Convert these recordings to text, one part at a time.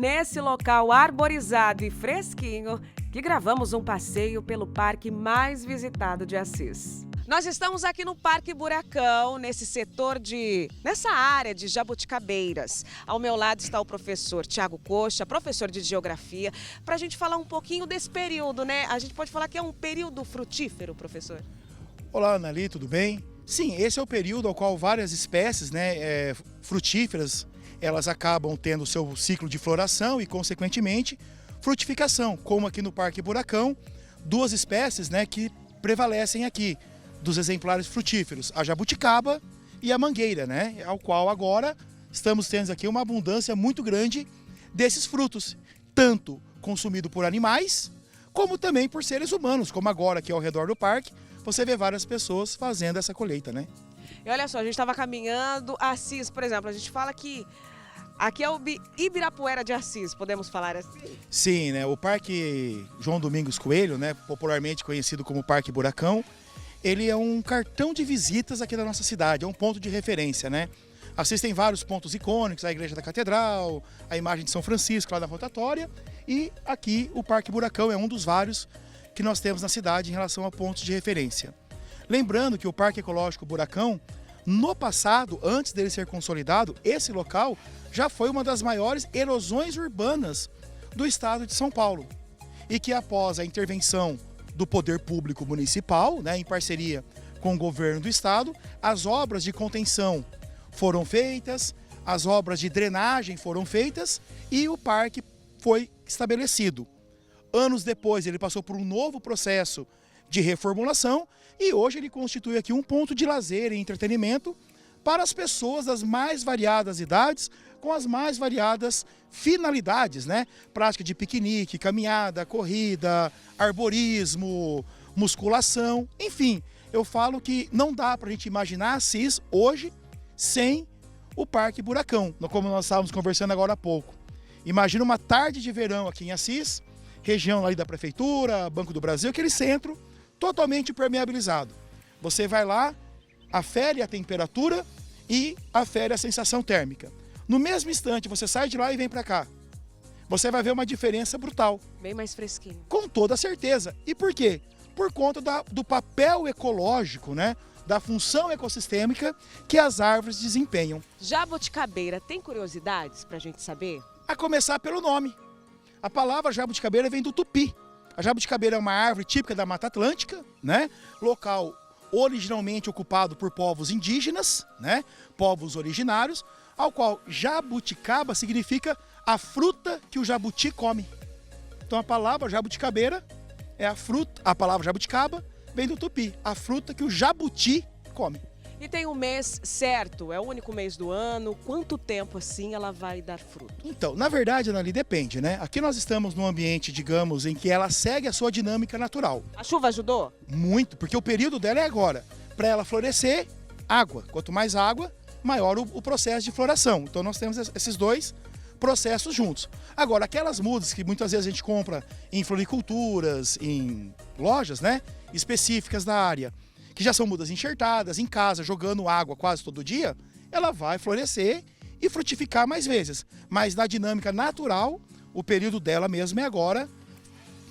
nesse local arborizado e fresquinho que gravamos um passeio pelo parque mais visitado de Assis. Nós estamos aqui no Parque Buracão, nessa área de jabuticabeiras. Ao meu lado está o professor Tiago Coxa, professor de Geografia, para a gente falar um pouquinho desse período, né? A gente pode falar que é um período frutífero, professor? Olá, Anali, tudo bem? Sim, esse é o período ao qual várias espécies frutíferas, elas acabam tendo o seu ciclo de floração e, consequentemente, frutificação, como aqui no Parque Buracão, duas espécies que prevalecem aqui, dos exemplares frutíferos, a jabuticaba e a mangueira, ao qual agora estamos tendo aqui uma abundância muito grande desses frutos, tanto consumido por animais, como também por seres humanos, como agora aqui ao redor do parque, você vê várias pessoas fazendo essa colheita, E olha só, a gente estava caminhando, Assis, por exemplo, a gente fala que aqui é o Ibirapuera de Assis, podemos falar assim? Sim, o Parque João Domingos Coelho, popularmente conhecido como Parque Buracão, ele é um cartão de visitas aqui da nossa cidade, é um ponto de referência, Assis tem vários pontos icônicos, a Igreja da Catedral, a imagem de São Francisco lá na rotatória, e aqui o Parque Buracão é um dos vários que nós temos na cidade em relação a pontos de referência. Lembrando que o Parque Ecológico Buracão, no passado, antes dele ser consolidado, esse local já foi uma das maiores erosões urbanas do estado de São Paulo. E que após a intervenção do poder público municipal, em parceria com o governo do estado, as obras de contenção foram feitas, as obras de drenagem foram feitas e o parque foi estabelecido. Anos depois ele passou por um novo processo de reformulação e hoje ele constitui aqui um ponto de lazer e entretenimento para as pessoas das mais variadas idades, com as mais variadas finalidades, Prática de piquenique, caminhada, corrida, arborismo, musculação, enfim. Eu falo que não dá para a gente imaginar Assis hoje sem o Parque Buracão, como nós estávamos conversando agora há pouco. Imagina uma tarde de verão aqui em Assis, região ali da Prefeitura, Banco do Brasil, aquele centro totalmente permeabilizado. Você vai lá, afere a temperatura e afere a sensação térmica. No mesmo instante, você sai de lá e vem para cá. Você vai ver uma diferença brutal. Bem mais fresquinho. Com toda certeza. E por quê? Por conta do papel ecológico, da função ecossistêmica que as árvores desempenham. Jabuticabeira, tem curiosidades para a gente saber? A começar pelo nome. A palavra jabuticabeira vem do tupi. A jabuticabeira é uma árvore típica da Mata Atlântica, Local originalmente ocupado por povos indígenas, Povos originários, ao qual jabuticaba significa a fruta que o jabuti come. Então a palavra jabuticabeira é a palavra jabuticaba vem do tupi, a fruta que o jabuti come. E tem um mês certo, é o único mês do ano, quanto tempo assim ela vai dar fruto? Então, na verdade, Anali, depende, Aqui nós estamos num ambiente, digamos, em que ela segue a sua dinâmica natural. A chuva ajudou? Muito, porque o período dela é agora. Para ela florescer, água. Quanto mais água, maior o processo de floração. Então nós temos esses dois processos juntos. Agora, aquelas mudas que muitas vezes a gente compra em floriculturas, em lojas, específicas da área, que já são mudas enxertadas, em casa, jogando água quase todo dia, ela vai florescer e frutificar mais vezes. Mas na dinâmica natural, o período dela mesmo é agora,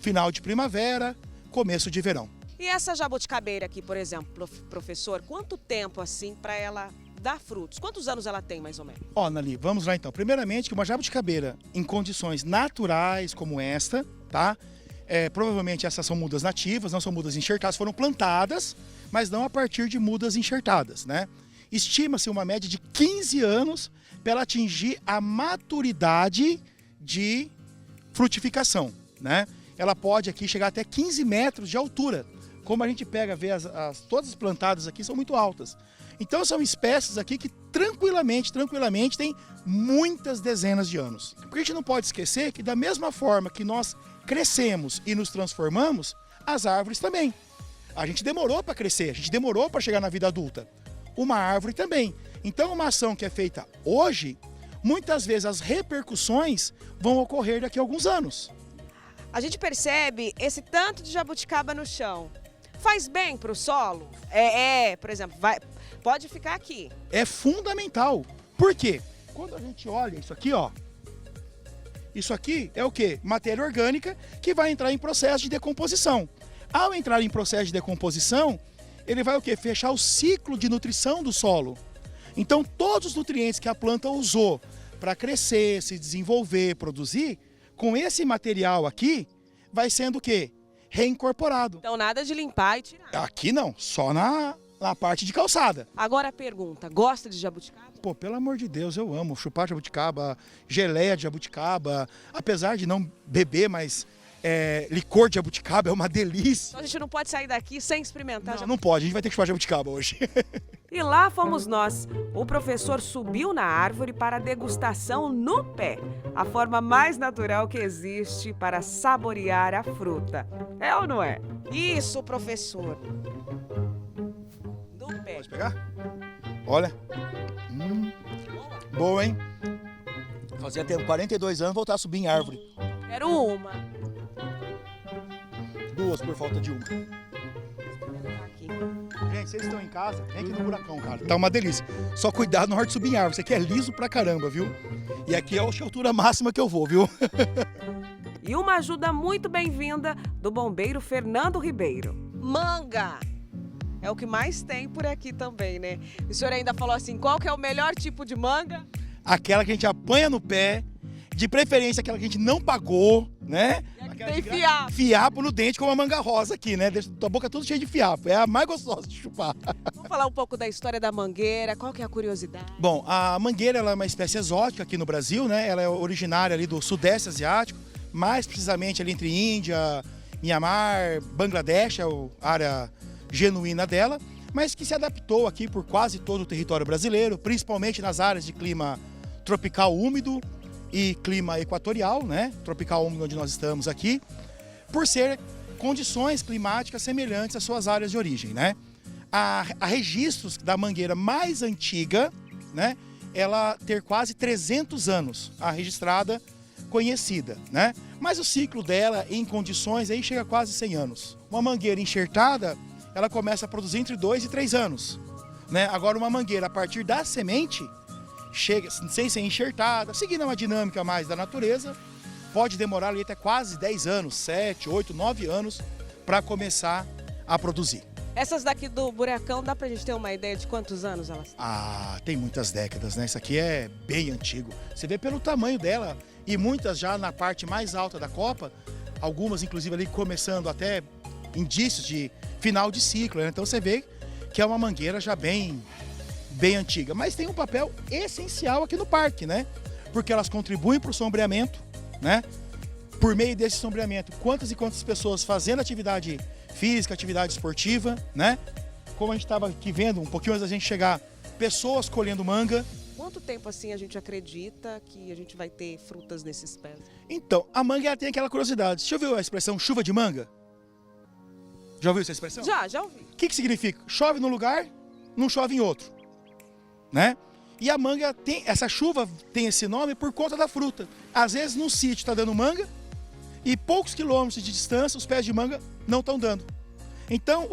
final de primavera, começo de verão. E essa jabuticabeira aqui, por exemplo, professor, quanto tempo assim para ela dar frutos? Quantos anos ela tem, mais ou menos? Nali, vamos lá então. Primeiramente, que uma jabuticabeira em condições naturais como esta, provavelmente essas são mudas nativas, não são mudas enxertadas, foram plantadas, mas não a partir de mudas enxertadas, Estima-se uma média de 15 anos para ela atingir a maturidade de frutificação, Ela pode aqui chegar até 15 metros de altura. Como a gente vê todas as plantadas aqui são muito altas. Então são espécies aqui que tranquilamente têm muitas dezenas de anos. Porque a gente não pode esquecer que da mesma forma que nós crescemos e nos transformamos, as árvores também. A gente demorou para crescer, a gente demorou para chegar na vida adulta. Uma árvore também. Então uma ação que é feita hoje, muitas vezes as repercussões vão ocorrer daqui a alguns anos. A gente percebe esse tanto de jabuticaba no chão. Faz bem para o solo? Por exemplo, pode ficar aqui. É fundamental. Por quê? Quando a gente olha isso aqui, Isso aqui é o quê? Matéria orgânica que vai entrar em processo de decomposição. Ao entrar em processo de decomposição, ele vai o quê? Fechar o ciclo de nutrição do solo. Então, todos os nutrientes que a planta usou para crescer, se desenvolver, produzir, com esse material aqui, vai sendo o quê? Reincorporado. Então nada de limpar e tirar. Aqui não, só na parte de calçada. Agora a pergunta, gosta de jabuticaba? Pô, pelo amor de Deus, eu amo chupar jabuticaba, geleia de jabuticaba, apesar de não beber, mas licor de jabuticaba é uma delícia. Então a gente não pode sair daqui sem experimentar. Não pode, a gente vai ter que chupar jabuticaba hoje. E lá fomos nós. O professor subiu na árvore para a degustação no pé. A forma mais natural que existe para saborear a fruta. É ou não é? Isso, professor. Do pé. Pode pegar? Olha. Boa, hein? Fazia tempo, 42 anos, voltar a subir em árvore. Quero uma. Duas por falta de uma. Aqui. Gente, vocês estão em casa, vem aqui no buracão, cara. Tá uma delícia. Só cuidado na hora de subir em árvore. Isso aqui é liso pra caramba, viu? E aqui é a altura máxima que eu vou, viu? E uma ajuda muito bem-vinda do bombeiro Fernando Ribeiro. Manga! É o que mais tem por aqui também, né? O senhor ainda falou assim, qual que é o melhor tipo de manga? Aquela que a gente apanha no pé, de preferência aquela que a gente não pagou, né? Tem fiapo. Fiapo no dente, como a manga rosa aqui, né? Deixa tua boca tudo cheia de fiapo. É a mais gostosa de chupar. Vamos falar um pouco da história da mangueira, qual que é a curiosidade? Bom, a mangueira ela é uma espécie exótica aqui no Brasil, né? Ela é originária ali do Sudeste Asiático, mais precisamente ali entre Índia, Mianmar, Bangladesh, é a área genuína dela, mas que se adaptou aqui por quase todo o território brasileiro, principalmente nas áreas de clima tropical úmido e clima equatorial, né? Tropical úmido onde nós estamos aqui, por ser condições climáticas semelhantes às suas áreas de origem, né? Há registros da mangueira mais antiga, né? Ela ter quase 300 anos, a registrada conhecida, né? Mas o ciclo dela em condições aí chega a quase 100 anos. Uma mangueira enxertada, ela começa a produzir entre 2 e 3 anos, né? Agora uma mangueira a partir da semente, chega sem ser enxertada, seguindo uma dinâmica mais da natureza, pode demorar ali até quase 10 anos, 7, 8, 9 anos para começar a produzir. Essas daqui do buracão, dá pra gente ter uma ideia de quantos anos elas têm? Ah, tem muitas décadas, né? Isso aqui é bem antigo. Você vê pelo tamanho dela e muitas já na parte mais alta da copa, algumas inclusive ali começando até indícios de final de ciclo, né? Então você vê que é uma mangueira já bem antiga, mas tem um papel essencial aqui no parque, né? Porque elas contribuem para o sombreamento, né? Por meio desse sombreamento, quantas e quantas pessoas fazendo atividade física, atividade esportiva, né? Como a gente estava aqui vendo, um pouquinho antes da gente chegar, pessoas colhendo manga. Quanto tempo assim a gente acredita que a gente vai ter frutas nesses pés? Então, a manga ela tem aquela curiosidade. Você já ouviu a expressão chuva de manga? Já ouviu essa expressão? Já ouvi. O que significa? Chove num lugar, não chove em outro, né? E a manga tem, essa chuva tem esse nome por conta da fruta. Às vezes num sítio está dando manga e poucos quilômetros de distância os pés de manga não estão dando. Então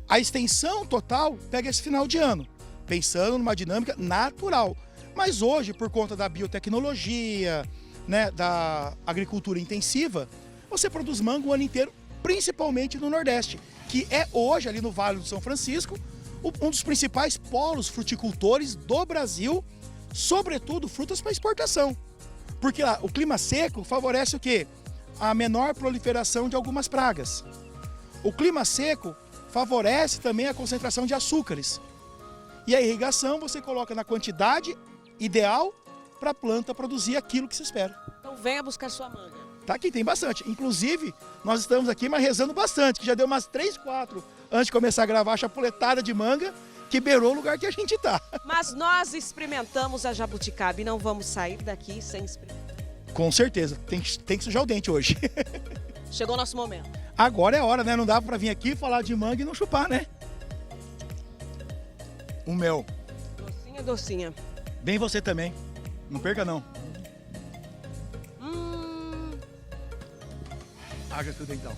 a extensão total pega esse final de ano, pensando numa dinâmica natural. Mas hoje, por conta da biotecnologia, né, da agricultura intensiva, você produz manga o ano inteiro, principalmente no Nordeste, que é hoje ali no Vale do São Francisco, um dos principais polos fruticultores do Brasil, sobretudo frutas para exportação. Porque lá, o clima seco favorece o quê? A menor proliferação de algumas pragas. O clima seco favorece também a concentração de açúcares. E a irrigação você coloca na quantidade ideal para a planta produzir aquilo que se espera. Então venha buscar sua manga. Tá aqui, tem bastante. Inclusive, nós estamos aqui, mas rezando bastante, que já deu umas 3, 4 antes de começar a gravar a chapuletada de manga, que beirou o lugar que a gente tá. Mas nós experimentamos a jabuticaba e não vamos sair daqui sem experimentar. Com certeza, tem que sujar o dente hoje. Chegou o nosso momento. Agora é hora, né? Não dá pra vir aqui falar de manga e não chupar, né? O mel. Docinha, docinha. Bem você também. Não perca, não. Haja tudo então.